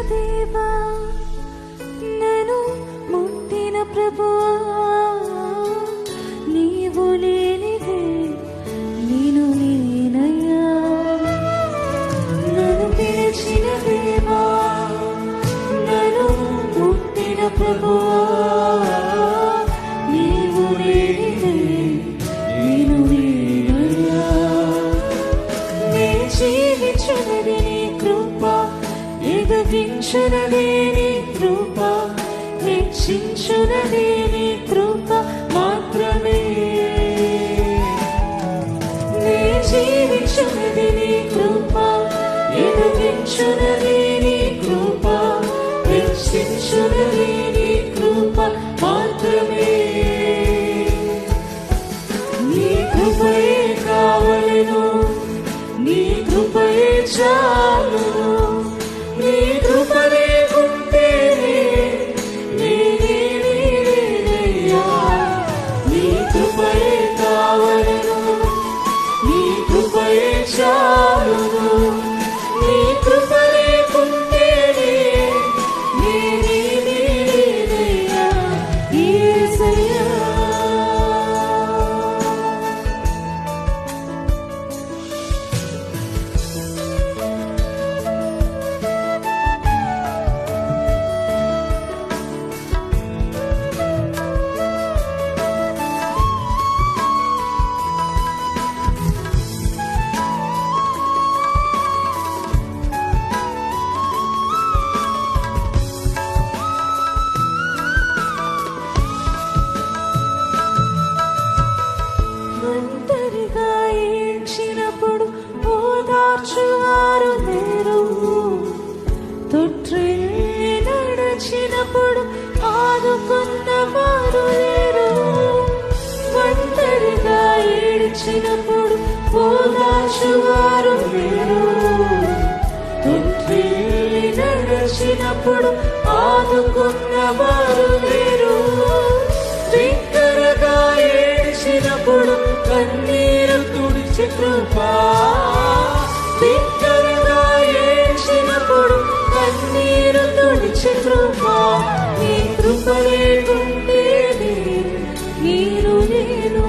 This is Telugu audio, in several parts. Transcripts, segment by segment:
దేవా నన్ను ముట్టిన ప్రభువా నీవు లేనిదే నేను లేనయ్యా. నన్ను పిలిచిన దేవా నన్ను ముట్టిన ప్రభువా నీవు లేనిదే నేను లేనయ్యా. నే జీవించునది నీ కృప, ఎదిగించునది నీ కృప, హెచ్చించునది నీ కృప మాత్రమే. నే జీవించునది నీ కృప, ఎదిగించునది నీ కృప, హెచ్చించునది నీ కృప మాత్రమే. నీ కృపయే కావలెను, నీ కృపయే చాలును. నీ కృప లేకుంటేనే నేనేనయ్యా. నీ కృపయే కావలెను, నీ కృపయే చాలును. నీ కృప లేకుంటేనే నేనేనయ్యా యేసయ్యా. ఒంటరిగా ఏడ్చినప్పుడు ఓదార్చువారు లేరు, తొట్టిల్లి నడచినప్పుడు ఆదుకున్నవారు లేరు. ఒంటరిగా ఏడ్చినప్పుడు ఓదార్చువారు లేరు, తొట్టిల్లి నడచినప్పుడు ఆదుకున్నవారు లేరు. బిగ్గరగా ఏడ్చినప్పుడు కన్నీరు తుడిచి కృపా, బిగ్గరగా ఏడ్చినప్పుడు కన్నీరు తుడిచి కృపా. నీ కృప లేకుంటేనే నేను లేను,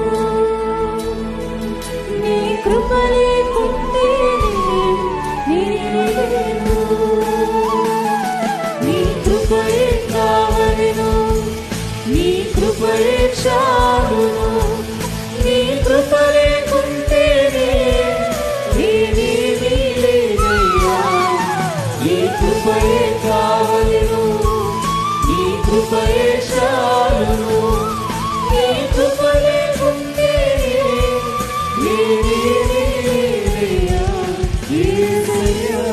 నీ కృప లేకుంటేనే నేను లేను. నీ కృపయే కావలెను, నీ కృపయే చాలును. నీ కృప లేకుంటేనే నేనేమీ లేనయ్యా. నీ కృపయే కావలెను, నీ కృపయే చాలును. నీ కృప లేకుంటేనే నేనేమీ లేనయ్యా యేసయ్యా.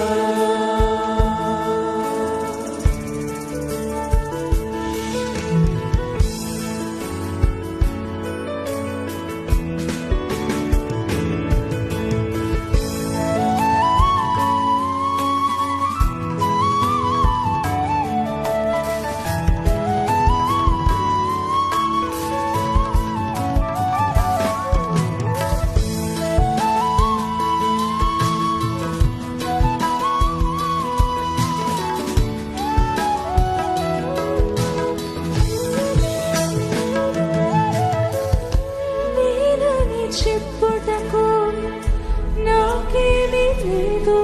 చెప్పుటకు నాకేమీ లేదు,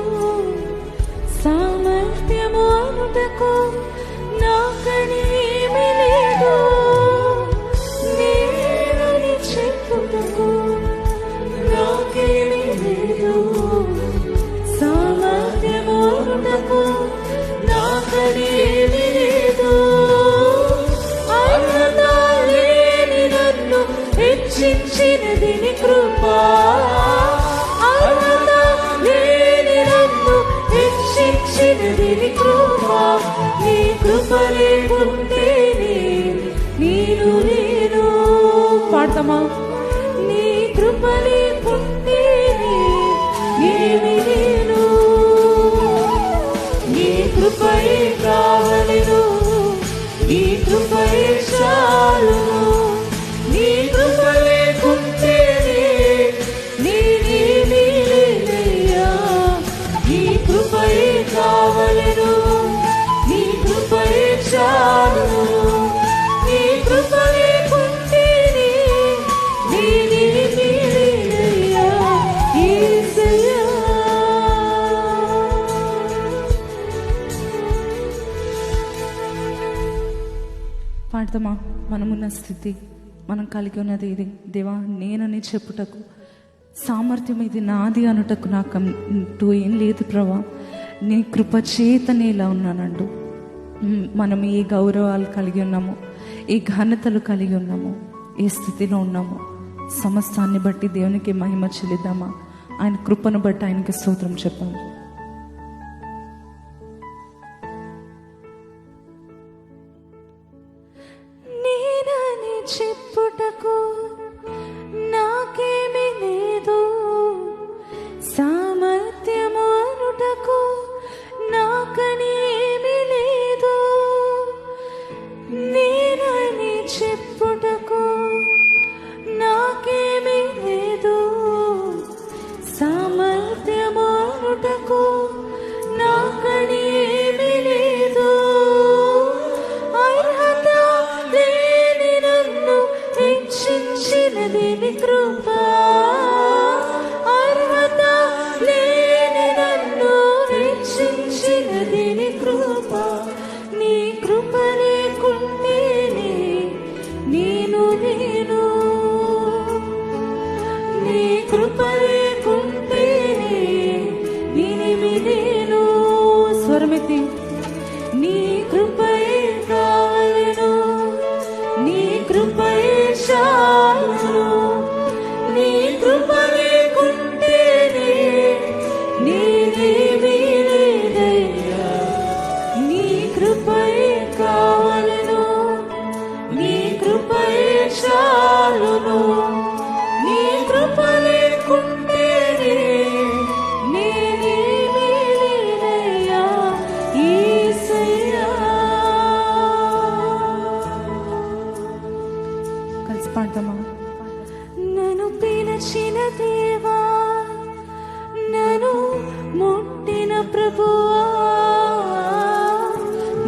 సామర్థ్యము అనుటకు నాకని ఏమీ లేదు. నేనని చెప్పుటకు నాకేమీ లేదు, సామర్థ్యము అనుటకు నాకని ఏమీ లేదు. అర్హత లేని నన్ను హెచ్చించినది నీ కృపా, అర్హత లేని నన్ను హెచ్చించినది నీ కృపా. నీ కృప లేకుంటేనే నేను లేను. పాడతామా? నీ కృప లేకుంటేనే నేనేమీ లేను. నీ కృపయే కావలెను, నీ కృపయే చాలును. నీ కృప లేకుంటేనే నేనేమీ లేనయ్యా. నీ కృపయే కావలెను, పాడతామా? మనమున్న స్థితి, మనం కలిగి ఉన్నది ఇది. దేవా, నేనని చెప్పుటకు సామర్థ్యం ఇది నాది అనుటకు నాకంటూ ఏం లేదు ప్రభా. నీ కృప చేతనే ఇలా ఉన్నానండు. మనం ఏ గౌరవాలు కలిగి ఉన్నాము, ఏ ఘనతలు కలిగి ఉన్నాము, ఏ స్థితిలో ఉన్నాము, సమస్తాన్ని బట్టి దేవునికి మహిమ చెల్లిద్దామా? ఆయన కృపను బట్టి ఆయనకి స్తోత్రం చెప్పాము. నేనని చెప్పుటకు నాకేమీ లేదు, సామర్థ్యము అనుటకు నాకని ఏమీ లేదు. నేనని చెప్పుటకు నాకేమీ లేదు, సామర్థ్యము అనుటకు నాకని ఏమీ లేదు. అర్హత లేని నన్ను హెచ్చించినది నీ కృప, అర్హత లేని నన్ను హెచ్చించినది నీ కృప. నీ కృప లేకుంటేనే నేను లేను, నీ కృప లేకుంటేనే నేనేమి లేను. స్వరమెత్తి నీ కృపయే కావలెను, నీ కృపయే చాలును. నీ కృప లేకుంటేనే నేనేమీ లేదయ్యా. నీ కృపయే కావలెను, నీ కృపయే చాలును. నీ కృప లేకుంటేనే నేనేమీ లేదయ్యా యేసయ్యా. కలిసి పాడతామా? నన్ను పిలిచిన దేవా, నన్ను ముట్టిన ప్రభువా,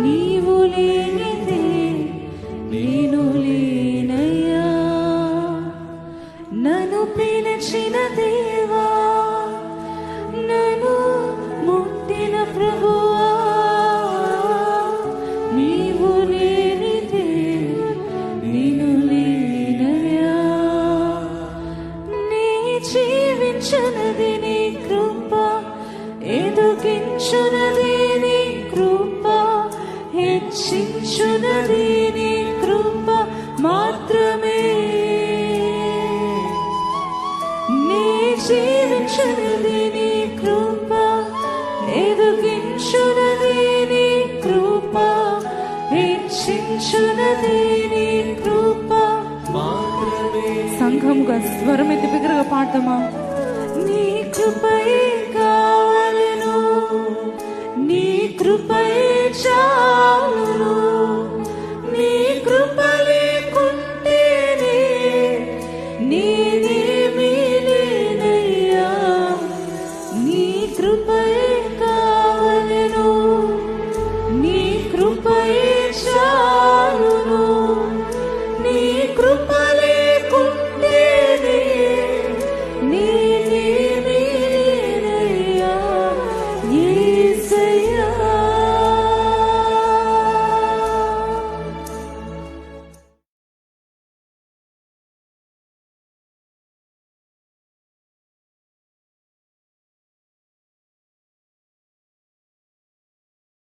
నీవు లేనిదే నేను లేనయ్యా. నన్ను పిలిచిన దేవా, నన్ను ముట్టిన ప్రభువా, నీవు లేనిదే నేను లేనయ్యా. నీ జీవించునది నీ కృప, ఎదుగించునది నీ కృప, హెచ్చించునది నీ కృప మాత్రమే. నీ జీవించునది నీ కృప, ఎదుగించునది నీ కృప, హెచ్చించునది నీ కృప మాత్రమే. సంఘముగా స్వరమెత్తి బిగ్గరగా పాడతామా? నీ కృపయే కావలెను, నీ కృపయే చాలును. నీ కృప